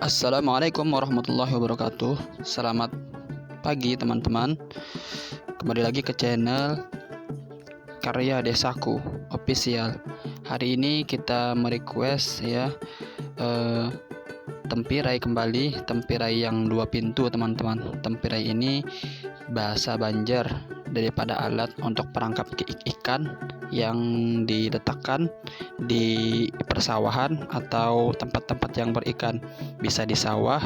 Assalamualaikum warahmatullahi wabarakatuh. Selamat pagi teman-teman. Kembali lagi ke channel Karya Desaku Official. Hari ini kita merequest ya tempirai kembali, tempirai yang 2 pintu teman-teman. Tempirai ini bahasa Banjar daripada alat untuk perangkap ikan yang diletakkan di persawahan atau tempat-tempat yang berikan, bisa di sawah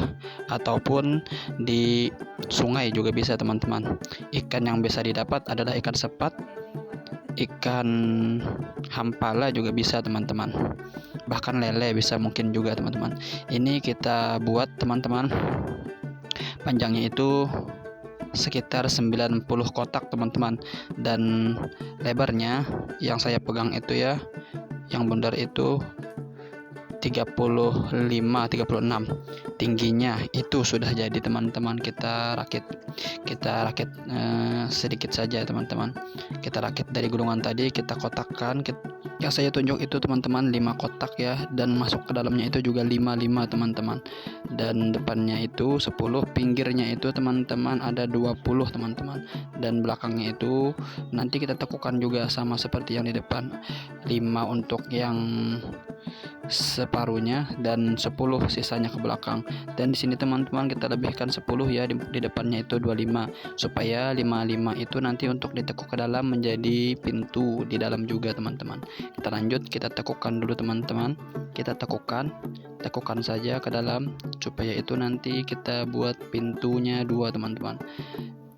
ataupun di sungai juga bisa teman-teman. Ikan yang bisa didapat adalah ikan sepat, ikan hampala juga bisa teman-teman, bahkan lele bisa mungkin juga teman-teman. Ini kita buat teman-teman, panjangnya itu sekitar 90 kotak teman-teman, dan lebarnya yang saya pegang itu ya, yang benar itu 35-36. Tingginya itu sudah jadi teman-teman. Kita rakit sedikit saja teman-teman. Kita rakit dari gulungan tadi, kita kotakkan. Yang saya tunjuk itu teman-teman 5 kotak ya, dan masuk ke dalamnya itu juga 5 teman-teman. Dan depannya itu 10, pinggirnya itu teman-teman ada 20 teman-teman, dan belakangnya itu nanti kita tekukan juga sama seperti yang di depan, 5 untuk yang separuhnya dan 10 sisanya ke belakang. Dan di sini teman-teman kita lebihkan 10 ya, di depannya itu 25, supaya 55 itu nanti untuk ditekuk ke dalam menjadi pintu di dalam juga teman-teman. Kita lanjut, kita tekukan dulu teman-teman. Kita tekukan saja ke dalam supaya itu nanti kita buat pintunya 2 teman-teman.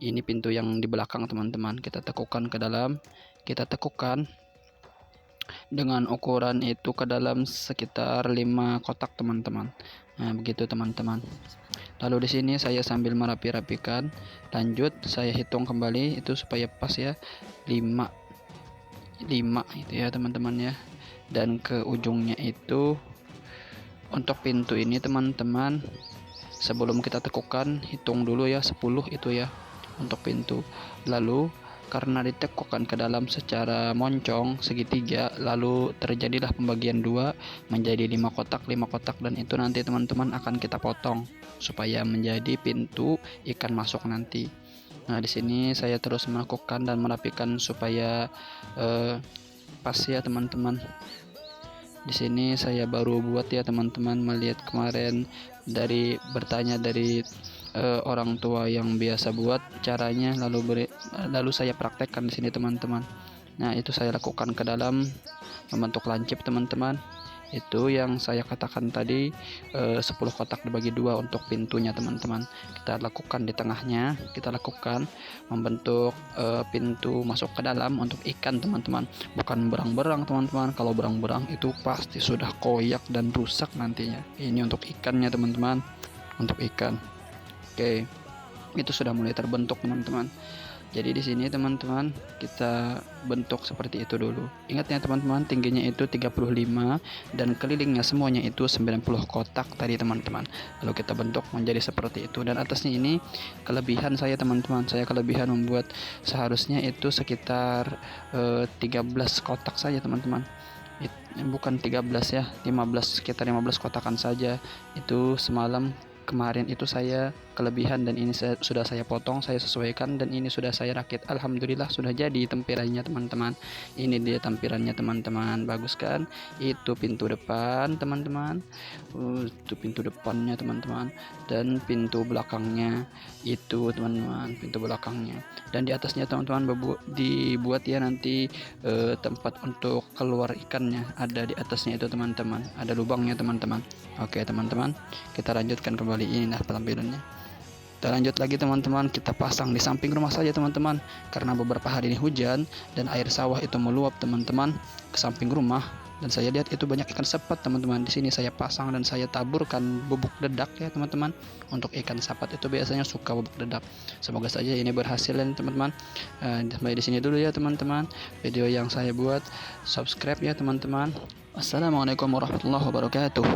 Ini pintu yang di belakang teman-teman. Kita tekukan ke dalam, kita tekukan dengan ukuran itu ke dalam sekitar 5 kotak teman-teman. Nah, begitu teman-teman. Lalu di sini saya sambil merapi-rapikan, lanjut saya hitung kembali itu supaya pas ya, 5 itu ya teman-teman ya. Dan ke ujungnya itu untuk pintu ini teman-teman, sebelum kita tekukan hitung dulu ya 10 itu ya untuk pintu. Lalu karena ditekukkan ke dalam secara moncong segitiga, lalu terjadilah pembagian 2 menjadi 5 kotak, dan itu nanti teman-teman akan kita potong supaya menjadi pintu ikan masuk nanti. Nah, di sini saya terus melakukan dan merapikan supaya pas ya teman-teman. Di sini saya baru buat ya teman-teman, melihat kemarin bertanya dari orang tua yang biasa buat caranya, lalu saya praktekkan di sini teman-teman. Nah, itu saya lakukan ke dalam membentuk lancip teman-teman. Itu yang saya katakan tadi, 10 kotak dibagi 2 untuk pintunya teman-teman. Kita lakukan di tengahnya, kita lakukan membentuk pintu masuk ke dalam untuk ikan teman-teman, bukan berang-berang teman-teman. Kalau berang-berang itu pasti sudah koyak dan rusak nantinya. Ini untuk ikannya teman-teman, untuk ikan. Oke, itu sudah mulai terbentuk teman-teman. Jadi di sini teman-teman kita bentuk seperti itu dulu. Ingat ya teman-teman, tingginya itu 35 dan kelilingnya semuanya itu 90 kotak tadi teman-teman. Lalu kita bentuk menjadi seperti itu, dan atasnya ini kelebihan saya teman-teman. Saya kelebihan membuat seharusnya itu sekitar 13 kotak saja teman-teman. Bukan 13 ya, 15, sekitar 15 kotakan saja. Itu semalam kemarin itu saya kelebihan, dan ini sudah saya potong, saya sesuaikan, dan ini sudah saya rakit. Alhamdulillah sudah jadi tampiranya teman-teman. Ini dia tampilannya teman-teman, bagus kan? Itu pintu depan teman-teman, itu pintu depannya teman-teman, dan pintu belakangnya itu teman-teman, pintu belakangnya. Dan di atasnya teman-teman dibuat ya nanti tempat untuk keluar ikannya, ada di atasnya itu teman-teman, ada lubangnya teman-teman. Oke teman-teman, kita lanjutkan kembali. Ini nah tampilannya. Kita lanjut lagi teman-teman, kita pasang di samping rumah saja teman-teman, karena beberapa hari ini hujan dan air sawah itu meluap teman-teman ke samping rumah, dan saya lihat itu banyak ikan sepat teman-teman. Di sini saya pasang dan saya taburkan bubuk dedak ya teman-teman. Untuk ikan sepat itu biasanya suka bubuk dedak. Semoga saja ini berhasil ya teman-teman. Sampai di sini dulu ya teman-teman video yang saya buat. Subscribe ya teman-teman. Wassalamualaikum warahmatullahi wabarakatuh.